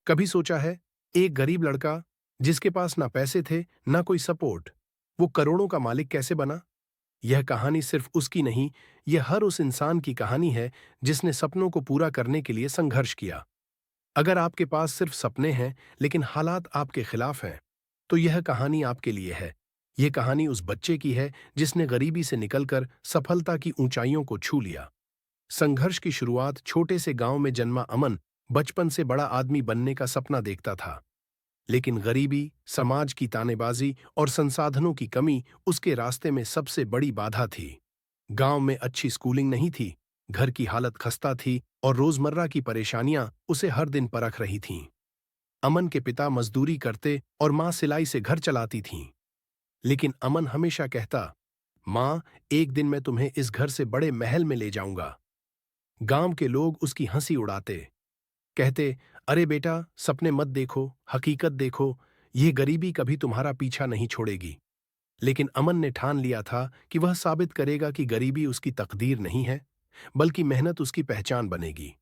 कभी सोचा है, एक गरीब लड़का जिसके पास ना पैसे थे ना कोई सपोर्ट, वो करोड़ों का मालिक कैसे बना? यह कहानी सिर्फ उसकी नहीं, यह हर उस इंसान की कहानी है जिसने सपनों को पूरा करने के लिए संघर्ष किया। अगर आपके पास सिर्फ सपने हैं लेकिन हालात आपके खिलाफ हैं, तो यह कहानी आपके लिए है। यह कहानी उस बच्चे की है जिसने गरीबी से निकलकर सफलता की ऊंचाइयों को छू लिया। संघर्ष की शुरुआत छोटे से गांव में जन्मा अमन बचपन से बड़ा आदमी बनने का सपना देखता था। लेकिन गरीबी, समाज की तानेबाजी और संसाधनों की कमी उसके रास्ते में सबसे बड़ी बाधा थी। गांव में अच्छी स्कूलिंग नहीं थी, घर की हालत खस्ता थी और रोजमर्रा की परेशानियां उसे हर दिन परख रही थीं। अमन के पिता मजदूरी करते और मां सिलाई से घर चलाती थीं। लेकिन अमन हमेशा कहता, मां, एक दिन मैं तुम्हें इस घर से बड़े महल में ले जाऊंगा। गांव के लोग उसकी हंसी उड़ाते, कहते, अरे बेटा, सपने मत देखो, हकीकत देखो, ये गरीबी कभी तुम्हारा पीछा नहीं छोड़ेगी। लेकिन अमन ने ठान लिया था कि वह साबित करेगा कि गरीबी उसकी तकदीर नहीं है, बल्कि मेहनत उसकी पहचान बनेगी।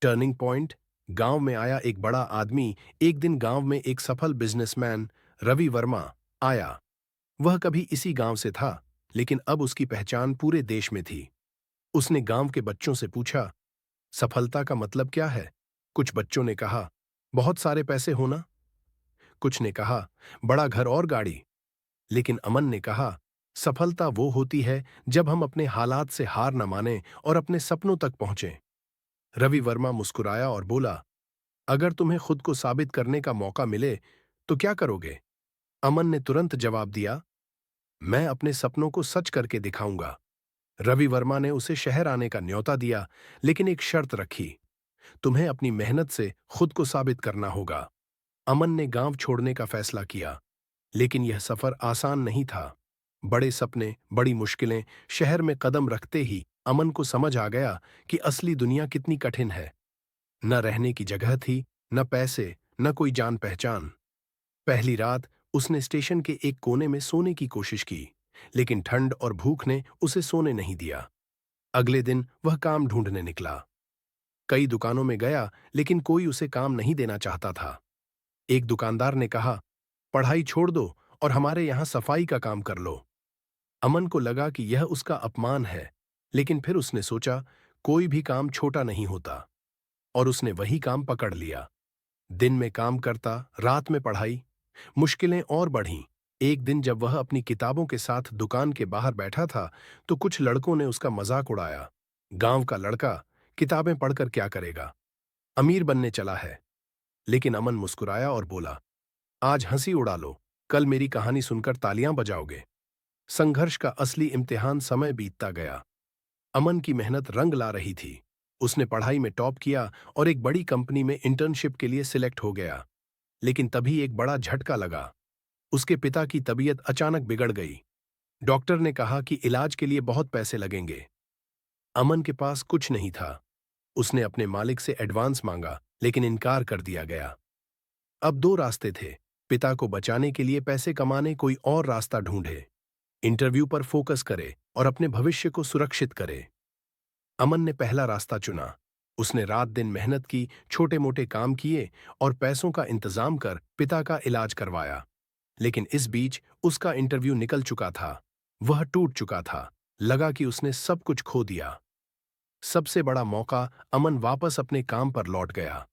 टर्निंग पॉइंट, गांव में आया एक बड़ा आदमी। एक दिन गांव में एक सफल बिजनेसमैन, रवि वर्मा, आया। वह कभी इसी गांव से था, लेकिन अब उसकी पहचान पूरे देश में थी। उसने गांव के बच्चों से पूछा, सफलता का मतलब क्या है? कुछ बच्चों ने कहा, बहुत सारे पैसे होना। कुछ ने कहा, बड़ा घर और गाड़ी। लेकिन अमन ने कहा, सफलता वो होती है जब हम अपने हालात से हार न माने और अपने सपनों तक पहुंचें। रवि वर्मा मुस्कुराया और बोला, अगर तुम्हें खुद को साबित करने का मौका मिले तो क्या करोगे? अमन ने तुरंत जवाब दिया, मैं अपने सपनों को सच करके दिखाऊंगा। रवि वर्मा ने उसे शहर आने का न्योता दिया, लेकिन एक शर्त रखी, तुम्हें अपनी मेहनत से खुद को साबित करना होगा। अमन ने गांव छोड़ने का फैसला किया, लेकिन यह सफर आसान नहीं था। बड़े सपने, बड़ी मुश्किलें। शहर में कदम रखते ही अमन को समझ आ गया कि असली दुनिया कितनी कठिन है। न रहने की जगह थी, न पैसे, न कोई जान पहचान। पहली रात उसने स्टेशन के एक कोने में सोने की कोशिश की, लेकिन ठंड और भूख ने उसे सोने नहीं दिया। अगले दिन वह काम ढूंढने निकला। कई दुकानों में गया, लेकिन कोई उसे काम नहीं देना चाहता था। एक दुकानदार ने कहा, पढ़ाई छोड़ दो और हमारे यहां सफाई का काम कर लो। अमन को लगा कि यह उसका अपमान है, लेकिन फिर उसने सोचा, कोई भी काम छोटा नहीं होता, और उसने वही काम पकड़ लिया। दिन में काम करता, रात में पढ़ाई। मुश्किलें और बढ़ीं। एक दिन जब वह अपनी किताबों के साथ दुकान के बाहर बैठा था, तो कुछ लड़कों ने उसका मजाक उड़ाया। गांव का लड़का, किताबें पढ़कर क्या करेगा? अमीर बनने चला है। लेकिन अमन मुस्कुराया और बोला, आज हंसी उड़ा लो, कल मेरी कहानी सुनकर तालियां बजाओगे। संघर्ष का असली इम्तिहान समय बीतता गया। अमन की मेहनत रंग ला रही थी। उसने पढ़ाई में टॉप किया और एक बड़ी कंपनी में इंटर्नशिप के लिए सिलेक्ट हो गया। लेकिन तभी एक बड़ा झटका लगा। उसके पिता की तबीयत अचानक बिगड़ गई। डॉक्टर ने कहा कि इलाज के लिए बहुत पैसे लगेंगे। अमन के पास कुछ नहीं था। उसने अपने मालिक से एडवांस मांगा, लेकिन इनकार कर दिया गया। अब दो रास्ते थे, पिता को बचाने के लिए पैसे कमाने, कोई और रास्ता ढूंढे। इंटरव्यू पर फोकस करे और अपने भविष्य को सुरक्षित करे। अमन ने पहला रास्ता चुना। उसने रात दिन मेहनत की, छोटे मोटे काम किए और पैसों का इंतजाम कर पिता का इलाज करवाया। लेकिन इस बीच उसका इंटरव्यू निकल चुका था। वह टूट चुका था। लगा कि उसने सब कुछ खो दिया। सबसे बड़ा मौका, अमन वापस अपने काम पर लौट गया।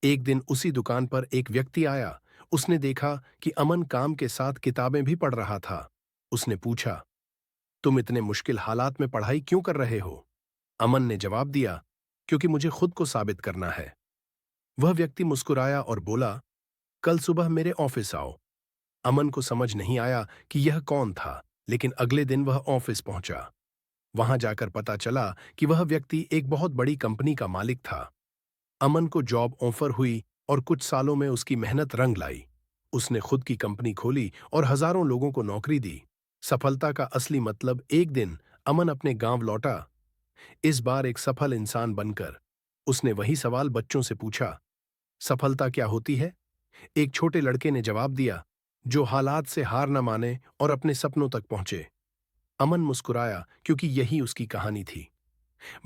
एक दिन उसी दुकान पर एक व्यक्ति आया। उसने देखा कि अमन काम के साथ किताबें भी पढ़ रहा था। उसने पूछा, तुम इतने मुश्किल हालात में पढ़ाई क्यों कर रहे हो? अमन ने जवाब दिया, क्योंकि मुझे खुद को साबित करना है। वह व्यक्ति मुस्कुराया और बोला, कल सुबह मेरे ऑफिस आओ। अमन को समझ नहीं आया कि यह कौन था, लेकिन अगले दिन वह ऑफिस पहुंचा। वहां जाकर पता चला कि वह व्यक्ति एक बहुत बड़ी कंपनी का मालिक था। अमन को जॉब ऑफर हुई और कुछ सालों में उसकी मेहनत रंग लाई। उसने खुद की कंपनी खोली और हजारों लोगों को नौकरी दी। सफलता का असली मतलब, एक दिन अमन अपने गांव लौटा, इस बार एक सफल इंसान बनकर। उसने वही सवाल बच्चों से पूछा, सफलता क्या होती है? एक छोटे लड़के ने जवाब दिया, जो हालात से हार न माने और अपने सपनों तक पहुंचे। अमन मुस्कुराया, क्योंकि यही उसकी कहानी थी।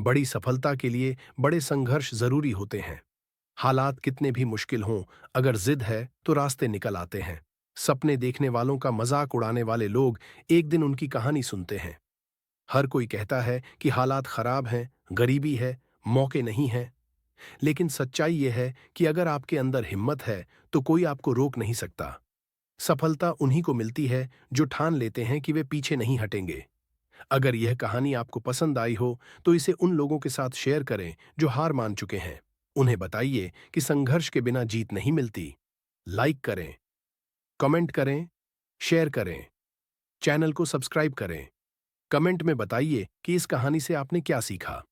बड़ी सफलता के लिए बड़े संघर्ष जरूरी होते हैं। हालात कितने भी मुश्किल हों, अगर जिद है तो रास्ते निकल आते हैं। सपने देखने वालों का मजाक उड़ाने वाले लोग एक दिन उनकी कहानी सुनते हैं। हर कोई कहता है कि हालात खराब हैं, गरीबी है, मौके नहीं हैं। लेकिन सच्चाई यह है कि अगर आपके अंदर हिम्मत है तो कोई आपको रोक नहीं सकता। सफलता उन्हीं को मिलती है जो ठान लेते हैं कि वे पीछे नहीं हटेंगे। अगर यह कहानी आपको पसंद आई हो तो इसे उन लोगों के साथ शेयर करें जो हार मान चुके हैं। उन्हें बताइए कि संघर्ष के बिना जीत नहीं मिलती। लाइक करें, कमेंट करें, शेयर करें, चैनल को सब्सक्राइब करें। कमेंट में बताइए कि इस कहानी से आपने क्या सीखा।